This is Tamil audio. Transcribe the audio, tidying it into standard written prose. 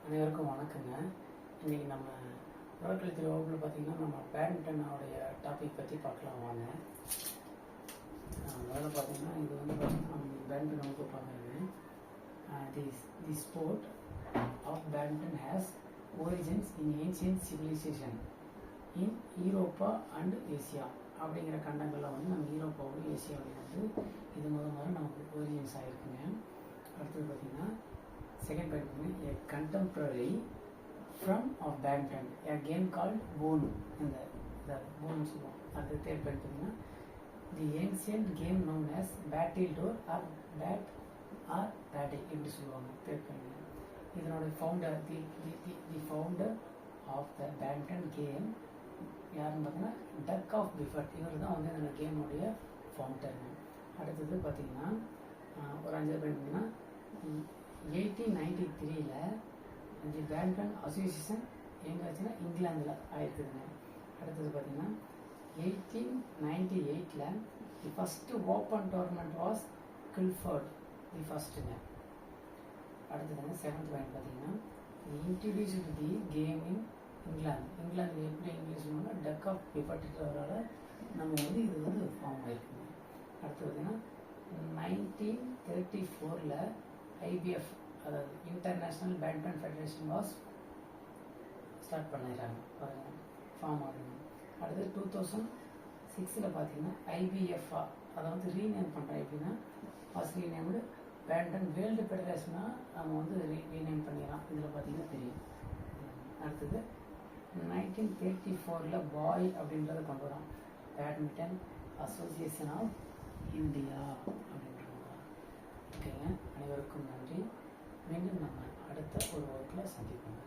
அனைவருக்கும் வணக்கங்க. இன்றைக்கி நம்ம உடற்கல்வி வகுப்பில் பார்த்திங்கன்னா நம்ம பேட்மிண்டனோடைய டாபிக் பற்றி பார்க்கலாம் வாங்க. முதல்ல பார்த்திங்கன்னா இது வந்து பார்த்திங்கன்னா நம்ம பேட்மிண்டன் வகுப்பு பார்க்குறேங்க. The sport of badminton has origins in ancient civilisation in Europe and Asia அப்படிங்கிற கண்டங்களில் வந்து நம்ம யூரோப்பாவும் ஏசியாவிலையும் வந்து இது முதல்ல நமக்கு ஒரிஜின்ஸ் ஆகிருக்குங்க. அடுத்தது பார்த்திங்கன்னா second point a contemporary from of badminton, a game called bone in the bone சொல்லுவோம். அது third point பார்த்தீங்கன்னா the ancient game known as battledore or bat or battle இப்படி சொல்லுவாங்க. third point இதனோட founder the founder of the badminton game யாருன்னு பார்த்தீங்கன்னா டக் ஆஃப் பிஃபர்ட். இவர் தான் வந்து இந்த கேமுடைய ஃபவுண்டர். அடுத்தது பார்த்தீங்கன்னா ஒரு 5 பாயிண்ட் பார்த்தீங்கன்னா 1893 தி பேட்மிண்டன் அசோசியேஷன் எங்கே ஆச்சுன்னா இங்கிலாந்தில் ஆயிருக்குதுங்க. அடுத்தது பார்த்தீங்கன்னா 1898 the first open tournament was Guildford the ஃபஸ்ட்டுங்க. அடுத்ததுங்க 7th பாயிண்ட் பார்த்தீங்கன்னா introduced the game in England எப்படி இங்கிலீஷ் சொன்னோம்னா டக் ஆஃப் பிஃபர்ட்ன்றவரால் நம்ம வந்து இது வந்து ஃபார்ம் ஆயிருக்குங்க. அடுத்தது பார்த்தீங்கன்னா 1934 IBF அதாவது international badminton federation was start பண்ணிடுறாங்க, ஃபார்ம் ஆகுதுங்க. அடுத்து 2006 பார்த்தீங்கன்னா IBFA அதை வந்து ரீநேம் பண்ணுறேன். எப்படின்னா வாஸ் ரீநேம்டு பேட்மிண்டன் வேர்ல்டு ஃபெடரேஷனாக நம்ம வந்து ரீநேம் பண்ணிடலாம். இதில் பார்த்தீங்கன்னா தெரியும். அடுத்தது 1934 பாய் அப்படின்றத கொண்டு வரோம், பேட்மிண்டன் அசோசியேஷன் ஆஃப் இந்தியா அப்படின்றது. ஓகேங்க, அனைவருக்கும் நன்றி. மீண்டும் நம்ம அடுத்த ஒரு வகுப்பில் சந்திப்போம்.